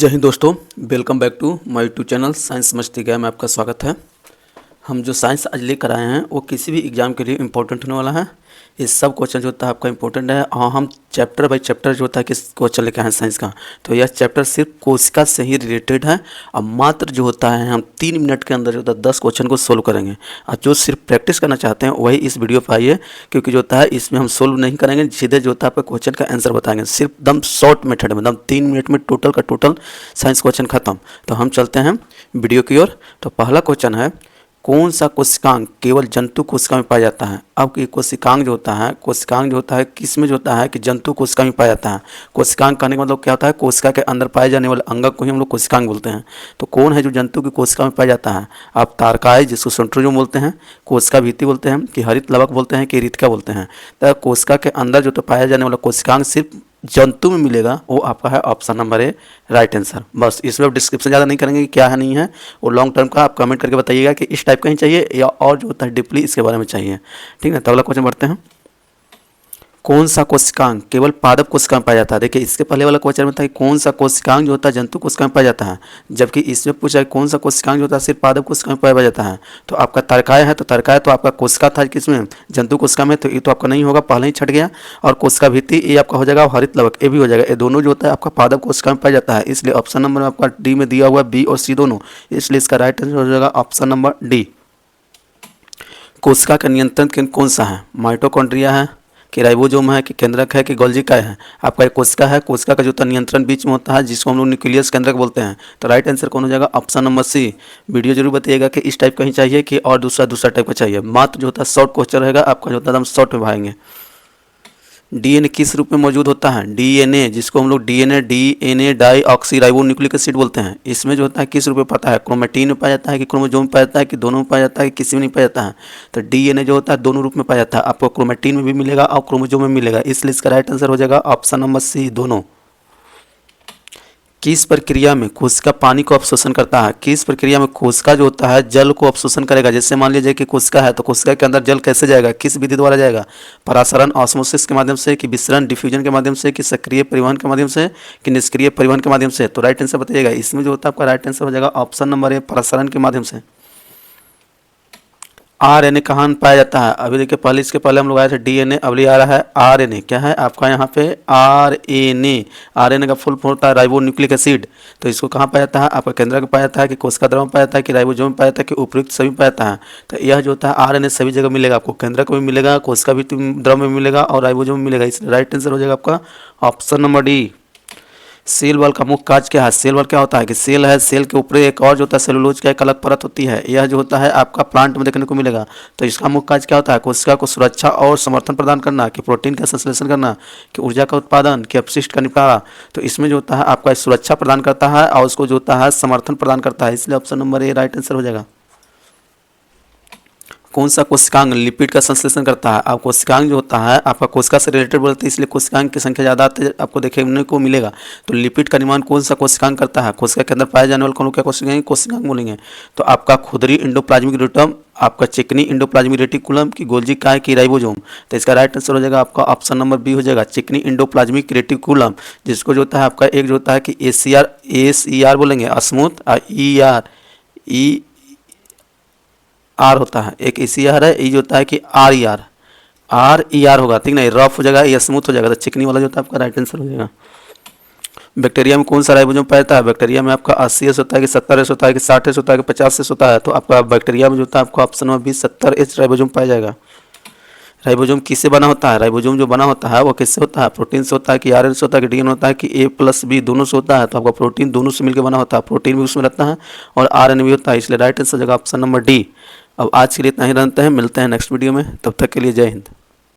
जय हिंद दोस्तों, welcome back to my YouTube channel science Masti गया में आपका स्वागत है। हम जो साइंस आज लेकर आए हैं वो किसी भी एग्ज़ाम के लिए इम्पोर्टेंट होने वाला है। ये सब क्वेश्चन जो होता है आपका इम्पोर्टेंट है और हम चैप्टर बाई चैप्टर जो होता है किस क्वेश्चन लेकर आए हैं साइंस का, तो यह चैप्टर सिर्फ कोशिका से ही रिलेटेड है। और मात्र जो होता है हम 3 मिनट के अंदर जो होता है 10 क्वेश्चन को सोल्व करेंगे। और जो सिर्फ प्रैक्टिस करना चाहते हैं वही इस वीडियो पर आइए, क्योंकि जो होता है इसमें हम सोल्व नहीं करेंगे, सीधे जो होता है आपका क्वेश्चन का आंसर बताएंगे, सिर्फ दम शॉर्ट मेथड में, दम 3 मिनट में टोटल का टोटल साइंस क्वेश्चन खत्म। तो हम चलते हैं वीडियो की ओर। तो पहला क्वेश्चन है, कौन सा कोशिकांग केवल जंतु कोशिका में पाया जाता है। अब ये कोशिकांग जो होता है किस में जो होता है कि जंतु कोशिका में पाया जाता है। कोशिकांग कहने का मतलब क्या होता है, कोशिका के अंदर पाए जाने वाले अंग को ही हम लोग कोशिकांग बोलते हैं। तो कौन है जो जंतु की कोशिका में पाया जाता है। आप तारकाय जिसको सेंट्रोजोम बोलते हैं, कोशिका भित्ति बोलते हैं, कि हरित लवक बोलते हैं, कि रितिका बोलते हैं। तो कोशिका के अंदर जो तो पाया जाने वाला कोशिकांग सिर्फ जंतु में मिलेगा, वो आपका है option number A, right answer. बस इसमें डिस्क्रिप्शन ज़्यादा नहीं करेंगे कि क्या है नहीं है, वो लॉन्ग टर्म का आप कमेंट करके बताइएगा कि इस टाइप का ही चाहिए या और जो होता है डीपली इसके बारे में चाहिए। ठीक है, तो अगला क्वेश्चन बढ़ते हैं। कौन सा कोशिकांग केवल पादप कोशिका में पाया जाता है। देखिए इसके पहले वाला क्वेश्चन में था कि कौन सा कोशिकांग जो होता है जंतु कोशिका में पाया जाता है, जबकि इसमें पूछा है कौन सा कोशिकांग जो होता है सिर्फ पादप कोशिका में पाया जाता है। तो आपका तारकाय है, तो तारकाय तो आपका कोशिका था किसमें, जंतु कोशिका में, तो ये तो आपका नहीं होगा, पहले ही छट गया। और कोशिका भित्ति ये आपका हो जाएगा, और हरित लवक ये भी हो जाएगा। ये दोनों जो होता है आपका पादप कोशिका में पाया जाता है, इसलिए ऑप्शन नंबर में आपका डी में दिया हुआ बी और सी दोनों, इसलिए इसका राइट आंसर हो जाएगा ऑप्शन नंबर डी। कोशिका का नियंत्रण कौन सा है, माइटोकॉन्ड्रिया है, कि राइबोसोम है, कि केंद्रक है, कि गोल्गी काय है। आपका एक कोशिका है, कोशिका का जो होता है नियंत्रण बीच में होता है, जिसको हम लोग न्यूक्लियस केंद्रक बोलते हैं। तो राइट आंसर कौन हो जाएगा, ऑप्शन नंबर सी। वीडियो जरूर बताइएगा कि इस टाइप का ही चाहिए कि और दूसरा टाइप का चाहिए। मात्र जो होता है शॉर्ट क्वेश्चन रहेगा आपका, जो होता है हम शॉर्ट में भाएंगे। डीएनए किस रूप में मौजूद होता है। डीएनए जिसको हम लोग DNA deoxyribonucleic acid बोलते हैं, इसमें जो होता है किस रूप में पाता है, क्रोमेटिन में पाया जाता है, कि क्रोमोसोम में पाया जाता है, कि दोनों में पाया जाता है, कि किसी में नहीं पाया जाता है। तो डीएनए जो होता है दोनों रूप में पाया जाता है, आपको क्रोमेटिन में भी मिलेगा और क्रोमोसोम में मिलेगा, इसलिए इसका राइट आंसर हो जाएगा ऑप्शन नंबर सी, दोनों। किस प्रक्रिया में कोशिका पानी को अवशोषण करता है। किस प्रक्रिया में कोशिका जो होता है जल को अवशोषण करेगा। जैसे मान लीजिए कि कोशिका है, तो कोशिका के अंदर जल कैसे जाएगा, किस विधि द्वारा जाएगा, परासरण ऑस्मोसिस के माध्यम से, कि विसरण डिफ्यूजन के माध्यम से, कि सक्रिय परिवहन के माध्यम से, कि निष्क्रिय परिवहन के माध्यम से। तो राइट आंसर बताइएगा, इसमें जो होता है आपका राइट आंसर हो जाएगा ऑप्शन नंबर ए, परासरण के माध्यम से। आरएनए कहाँ पाया जाता है। अभी देखिए पहले इसके पहले हम लोग आए थे डीएनए, अभी आ रहा है आरएनए। क्या है आपका यहाँ पे आरएनए। आरएनए का फुल फॉर्म होता है राइबो न्यूक्लिक एसिड। तो इसको कहाँ पाया जाता है, आपका केंद्रक में पाया जाता है, कि कोशिका द्रव में पाया जाता है, कि राइबोसोम में पाया जाता है, कि उपयुक्त सभी पाया जाता है। तो यह जो होता है आरएनए सभी जगह मिलेगा आपको, केंद्रक में मिलेगा, कोशिका भी द्रव में मिलेगा और राइबोसोम में मिलेगा, इसलिए राइट आंसर हो जाएगा आपका option number D. Cell wall का मुख्य कार्य क्या है। सेल वॉल क्या होता है कि सेल है, सेल के ऊपर एक और जो होता है सेलुलोज का एक अलग परत होती है, यह जो होता है आपका प्लांट में देखने को मिलेगा। तो इसका मुख्य कार्य क्या होता है, कोशिका को सुरक्षा और समर्थन प्रदान करना, कि प्रोटीन का संश्लेषण करना, कि ऊर्जा का उत्पादन, कि अपशिष्ट का निपटारा। तो इसमें जो होता है आपका सुरक्षा प्रदान करता है और उसको जो होता है समर्थन प्रदान करता है, इसलिए option number A right answer हो जाएगा। कौन सा कोशिकांग लिपिड का संश्लेषण करता है। आप कोशिकांग जो होता है आपका कोशिका से रिलेटेड बोलते हैं, इसलिए कोशिकांग की संख्या ज़्यादा आपको देखने को मिलेगा। तो लिपिड का निर्माण कौन सा कोशिकांग करता है। कोशिका के अंदर पाए जाने वाले कौन क्या कोशिकांग बोलेंगे। तो आपका खुदरी इंडोप्लाज्मिक रेटिकुलम, आपका चिकनी इंडोप्लाज्मिक रेटिकुलम, की गोल्गी काय, की राइबोसोम। तो इसका राइट आंसर हो जाएगा आपका ऑप्शन नंबर बी हो जाएगा, चिकनी इंडोप्लाज्मिक रेटिकुलम, जिसको जो होता है आपका एक जो होता है कि एसीआर बोलेंगे स्मूथ, ई आर होता है, एक एसीआर है, ये जो होता है कि आर ई आर होगा, ठीक ना, रफ हो जाएगा, ये स्मूथ हो जाएगा। तो चिकनी वाला जो होता है आपका राइट आंसर हो जाएगा। बैक्टीरिया में कौन सा राइबोसोम पाया जाता है। बैक्टीरिया में आपका 80S होता है, कि 70S होता है, कि 60S होता है, कि 50S होता है। तो आपका बैक्टीरिया में जो होता है आपका option number B 70S ribosome पाया जाएगा। राइबोसोम किससे बना होता है। राइबोसोम जो बना होता है वो किससे होता है, प्रोटीन से होता है, कि आरएनए से होता है, कि डीएनए होता है, कि A+B दोनों से होता है। तो आपका प्रोटीन दोनों से मिलकर बना होता है, प्रोटीन भी उसमें रहता है और आरएनए भी होता है, इसलिए राइट आंसर हो जाएगा ऑप्शन नंबर डी। अब आज के लिए इतना ही रहते हैं, मिलते हैं नेक्स्ट वीडियो में, तब तक के लिए जय हिंद।